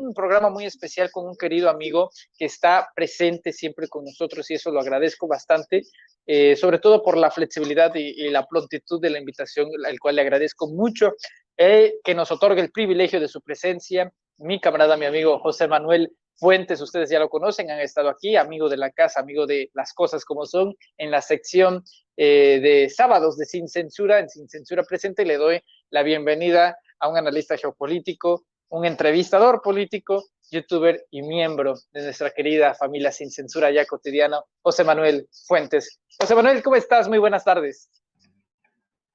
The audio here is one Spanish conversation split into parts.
un programa muy especial con un querido amigo que está presente siempre con nosotros y eso lo agradezco bastante, sobre todo por la flexibilidad y la prontitud de la invitación, al cual le agradezco mucho, que nos otorgue el privilegio de su presencia, mi camarada, mi amigo José Manuel Fuentes. Ustedes ya lo conocen, han estado aquí, amigo de la casa, amigo de las cosas como son, en la sección de sábados de Sin Censura, en Sin Censura Presente. Le doy la bienvenida a un analista geopolítico, un entrevistador político, youtuber y miembro de nuestra querida familia Sin Censura ya cotidiana, José Manuel Fuentes. José Manuel, ¿cómo estás? Muy buenas tardes.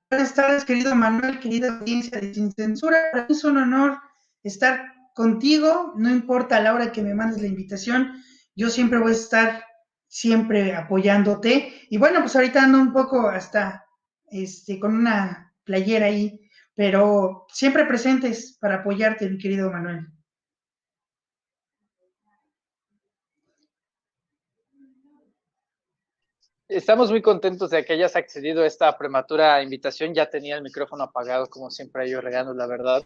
Buenas tardes, querido Manuel, querida audiencia de Sin Censura. Para mí es un honor estar contigo, no importa la hora que me mandes la invitación, yo siempre voy a estar siempre apoyándote. Y bueno, pues ahorita ando un poco hasta con una playera ahí, pero siempre presentes para apoyarte, mi querido Manuel. Estamos muy contentos de que hayas accedido a esta prematura invitación. Ya tenía el micrófono apagado, como siempre, yo regando, la verdad.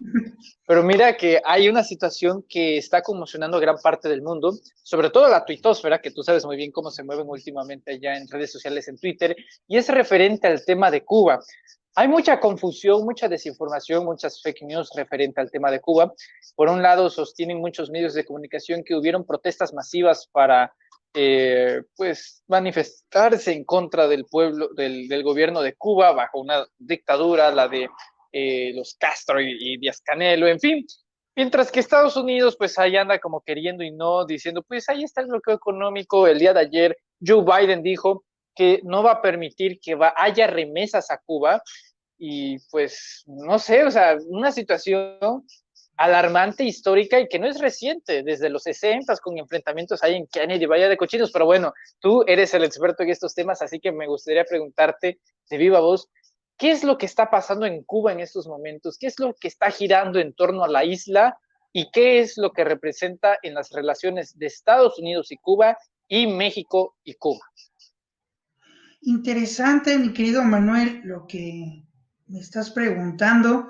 Pero mira que hay una situación que está conmocionando a gran parte del mundo, sobre todo la tuitosfera, que tú sabes muy bien cómo se mueven últimamente allá en redes sociales, en Twitter, y es referente al tema de Cuba. Hay mucha confusión, mucha desinformación, muchas fake news referente al tema de Cuba. Por un lado, sostienen muchos medios de comunicación que hubieron protestas masivas para pues manifestarse en contra del pueblo, del gobierno de Cuba bajo una dictadura, la de los Castro y Díaz Canelo, en fin. Mientras que Estados Unidos, pues ahí anda como queriendo y no, diciendo, pues ahí está el bloqueo económico. El día de ayer, Joe Biden dijo que no va a permitir que haya remesas a Cuba. Y pues, no sé, o sea, una situación alarmante, histórica y que no es reciente, desde los 60 con enfrentamientos ahí en Kennedy, Valle de Cochinos. Pero bueno, tú eres el experto en estos temas, así que me gustaría preguntarte de viva voz, ¿qué es lo que está pasando en Cuba en estos momentos? ¿Qué es lo que está girando en torno a la isla? ¿Y qué es lo que representa en las relaciones de Estados Unidos y Cuba y México y Cuba? Interesante, mi querido Manuel, lo que me estás preguntando.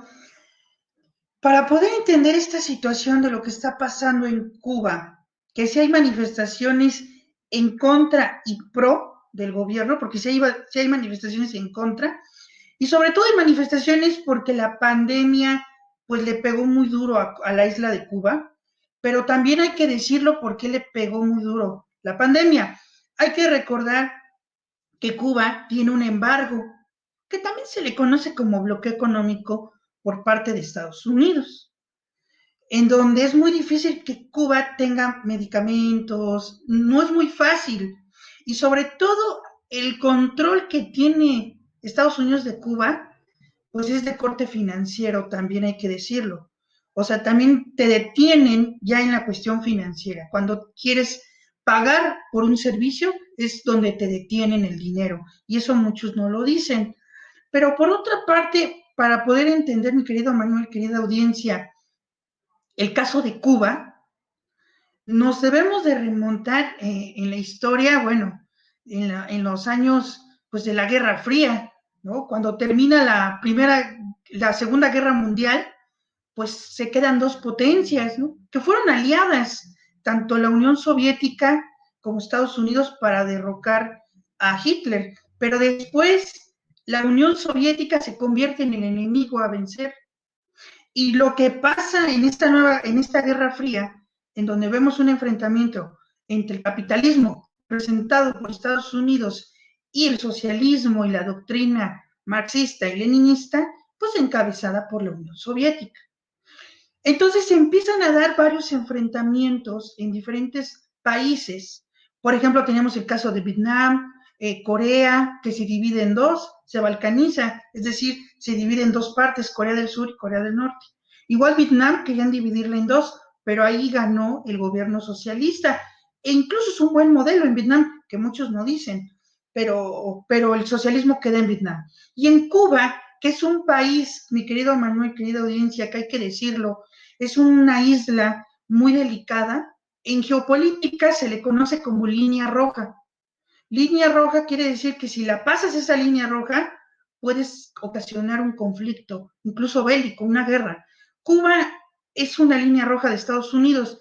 Para poder entender esta situación de lo que está pasando en Cuba, que si hay manifestaciones en contra y pro del gobierno, porque si hay manifestaciones en contra, y sobre todo hay manifestaciones porque la pandemia pues le pegó muy duro a la isla de Cuba, pero también hay que decirlo por qué le pegó muy duro la pandemia. Hay que recordar que Cuba tiene un embargo, que también se le conoce como bloqueo económico por parte de Estados Unidos, en donde es muy difícil que Cuba tenga medicamentos, no es muy fácil. Y sobre todo el control que tiene Estados Unidos de Cuba, pues es de corte financiero, también hay que decirlo. O sea, también te detienen ya en la cuestión financiera. Cuando quieres pagar por un servicio, es donde te detienen el dinero. Y eso muchos no lo dicen. Pero por otra parte, para poder entender, mi querido Manuel, querida audiencia, el caso de Cuba, nos debemos de remontar en la historia, bueno, en los años pues de la Guerra Fría, ¿no? Cuando termina la Segunda Guerra Mundial, pues se quedan dos potencias, ¿no? Que fueron aliadas, tanto la Unión Soviética como Estados Unidos para derrocar a Hitler, pero después la Unión Soviética se convierte en el enemigo a vencer. Y lo que pasa en esta Guerra Fría, en donde vemos un enfrentamiento entre el capitalismo presentado por Estados Unidos y el socialismo y la doctrina marxista y leninista, pues encabezada por la Unión Soviética. Entonces se empiezan a dar varios enfrentamientos en diferentes países. Por ejemplo, tenemos el caso de Vietnam, Corea, que se divide en dos, se balcaniza, es decir, se divide en dos partes, Corea del Sur y Corea del Norte. Igual Vietnam querían dividirla en dos, pero ahí ganó el gobierno socialista. E incluso es un buen modelo en Vietnam, que muchos no dicen, pero el socialismo queda en Vietnam. Y en Cuba, que es un país, mi querido Manuel, querida audiencia, que hay que decirlo, es una isla muy delicada. En geopolítica se le conoce como línea roja. Línea roja quiere decir que si la pasas esa línea roja, puedes ocasionar un conflicto, incluso bélico, una guerra. Cuba es una línea roja de Estados Unidos.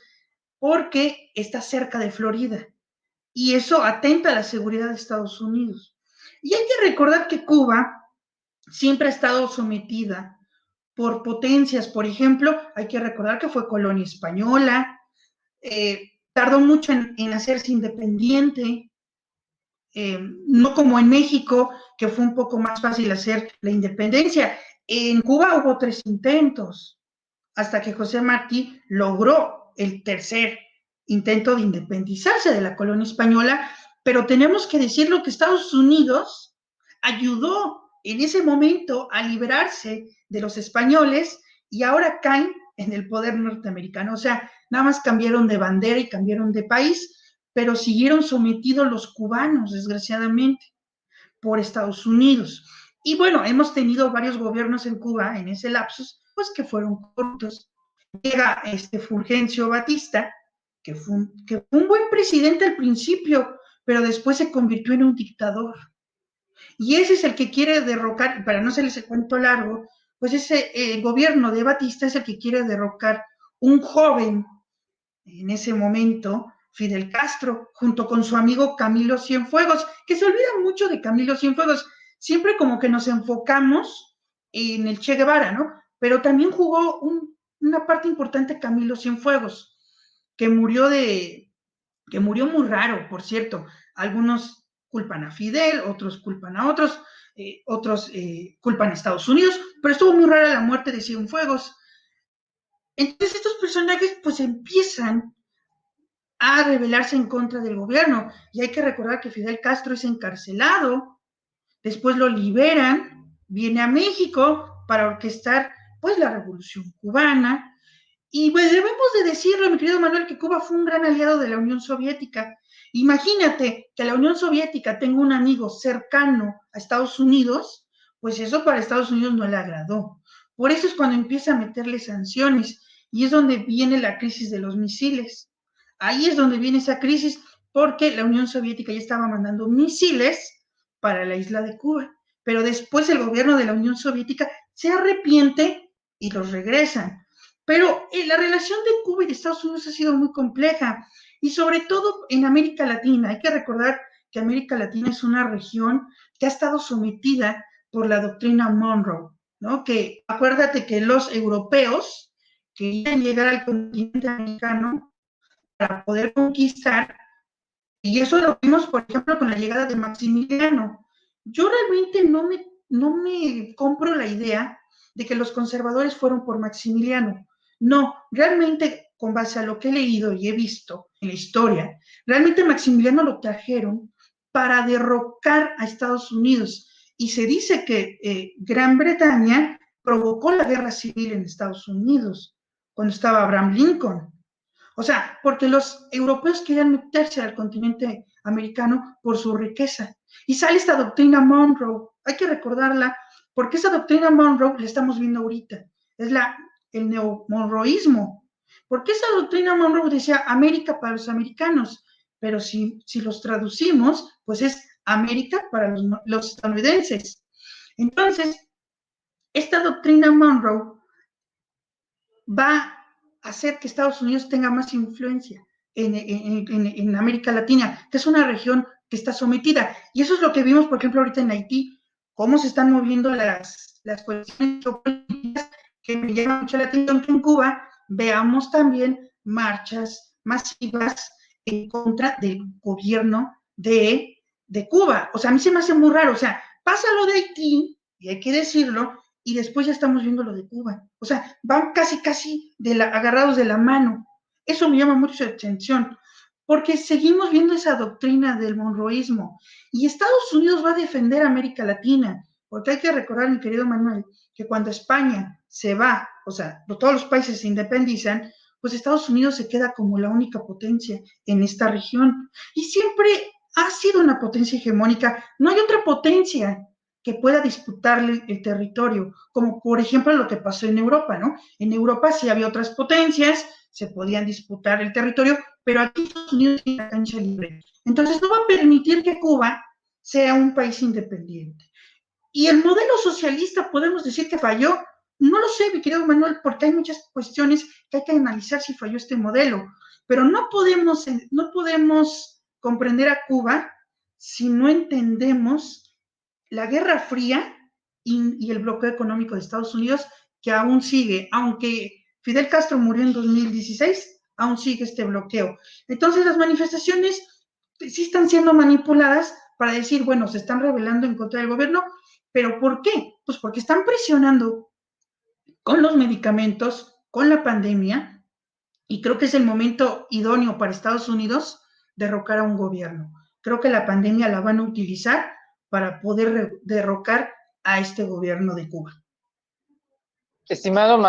porque está cerca de Florida y eso atenta a la seguridad de Estados Unidos. Y hay que recordar que Cuba siempre ha estado sometida por potencias. Por ejemplo, hay que recordar que fue colonia española, tardó mucho en hacerse independiente, no como en México, que fue un poco más fácil hacer la independencia. En Cuba hubo 3 intentos, hasta que José Martí logró el tercer intento de independizarse de la colonia española, pero tenemos que decirlo que Estados Unidos ayudó en ese momento a liberarse de los españoles y ahora caen en el poder norteamericano. O sea, nada más cambiaron de bandera y cambiaron de país, pero siguieron sometidos los cubanos, desgraciadamente, por Estados Unidos. Y bueno, hemos tenido varios gobiernos en Cuba en ese lapsus, pues que fueron corruptos. Llega Fulgencio Batista, que fue un buen presidente al principio, pero después se convirtió en un dictador. Y ese es el que quiere derrocar, para no hacerles el cuento largo, pues ese gobierno de Batista es el que quiere derrocar un joven en ese momento, Fidel Castro, junto con su amigo Camilo Cienfuegos, que se olvida mucho de Camilo Cienfuegos, siempre como que nos enfocamos en el Che Guevara, ¿no? Pero también jugó una parte importante Camilo Cienfuegos, que murió que murió muy raro, por cierto. Algunos culpan a Fidel, otros culpan a otros, otros culpan a Estados Unidos, pero estuvo muy rara la muerte de Cienfuegos. Entonces estos personajes pues empiezan a rebelarse en contra del gobierno. Y hay que recordar que Fidel Castro es encarcelado, después lo liberan, viene a México para orquestar pues la revolución cubana. Y pues debemos de decirlo, mi querido Manuel, que Cuba fue un gran aliado de la Unión Soviética. Imagínate que la Unión Soviética tenga un amigo cercano a Estados Unidos, pues eso para Estados Unidos no le agradó. Por eso es cuando empieza a meterle sanciones y es donde viene la crisis de los misiles. Ahí es donde viene esa crisis porque la Unión Soviética ya estaba mandando misiles para la isla de Cuba, pero después el gobierno de la Unión Soviética se arrepiente y los regresan. Pero la relación de Cuba y de Estados Unidos ha sido muy compleja y sobre todo en América Latina. Hay que recordar que América Latina es una región que ha estado sometida por la doctrina Monroe, ¿no? Que acuérdate que los europeos querían llegar al continente americano para poder conquistar, y eso lo vimos, por ejemplo, con la llegada de Maximiliano. Yo realmente no me compro la idea de que los conservadores fueron por Maximiliano. No, realmente, con base a lo que he leído y he visto en la historia, realmente Maximiliano lo trajeron para derrocar a Estados Unidos. Y se dice que Gran Bretaña provocó la guerra civil en Estados Unidos, cuando estaba Abraham Lincoln. O sea, porque los europeos querían meterse al continente americano por su riqueza. Y sale esta doctrina Monroe, hay que recordarla, porque esa doctrina Monroe la estamos viendo ahorita, es el neo-monroísmo. Porque esa doctrina Monroe decía América para los americanos, pero si los traducimos, pues es América para los estadounidenses. Entonces, esta doctrina Monroe va a hacer que Estados Unidos tenga más influencia en América Latina, que es una región que está sometida. Y eso es lo que vimos, por ejemplo, ahorita en Haití, cómo se están moviendo las cuestiones geopolíticas, que me llama mucho la atención que en Cuba veamos también marchas masivas en contra del gobierno de Cuba. O sea, a mí se me hace muy raro. O sea, pasa lo de Haití, y hay que decirlo, y después ya estamos viendo lo de Cuba. O sea, van casi agarrados de la mano. Eso me llama mucho la atención, porque seguimos viendo esa doctrina del monroísmo. Y Estados Unidos va a defender a América Latina, porque hay que recordar, mi querido Manuel, que cuando España se va, o sea, todos los países se independizan, pues Estados Unidos se queda como la única potencia en esta región. Y siempre ha sido una potencia hegemónica. No hay otra potencia que pueda disputarle el territorio, como por ejemplo lo que pasó en Europa, ¿no? En Europa sí había otras potencias, se podían disputar el territorio, pero aquí Estados Unidos tiene la cancha libre. Entonces no va a permitir que Cuba sea un país independiente. Y el modelo socialista, podemos decir que falló. No lo sé, mi querido Manuel, porque hay muchas cuestiones que hay que analizar si falló este modelo. pero no podemos comprender a Cuba si no entendemos la Guerra Fría y el bloqueo económico de Estados Unidos que aún sigue, aunque Fidel Castro murió en 2016, aún sigue este bloqueo. Entonces las manifestaciones sí están siendo manipuladas para decir, bueno, se están rebelando en contra del gobierno, pero ¿por qué? Pues porque están presionando con los medicamentos, con la pandemia, y creo que es el momento idóneo para Estados Unidos derrocar a un gobierno. Creo que la pandemia la van a utilizar para poder derrocar a este gobierno de Cuba. Estimado